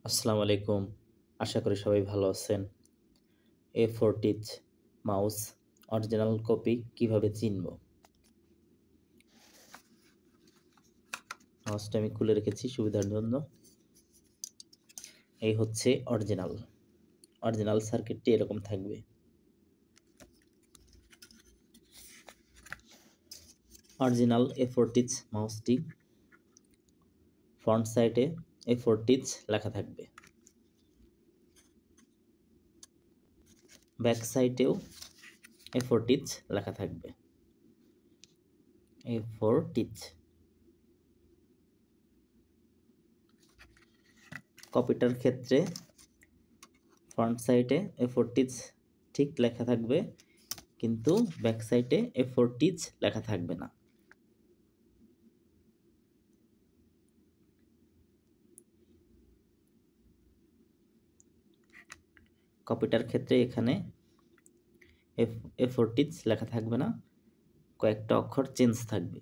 আসসালামু আলাইকুম। আশা করি সবাই ভালো আছেন। A40 মাউস অরিজিনাল কপি কিভাবে চিনব? মাউসটা আমি খুলে রেখেছি সুবিধার জন্য। এই হচ্ছে অরিজিনাল। অরিজিনাল সার্কিটটি এরকম থাকবে। অরিজিনাল A40 মাউসটি ফ্রন্ট সাইডে A40 লেখা থাকবে। ব্যাক সাইডেও A40 লেখা থাকবে। A40 কপিটার ক্ষেত্রে ফ্রন্ট সাইডে A40 ঠিক লেখা থাকবে, কিন্তু ব্যাক সাইডে A40 লেখা থাকবে না। কপিটার ক্ষেত্রে এখানে A40 লেখা থাকবে না, কয়েকটা অক্ষর চেঞ্জ থাকবে।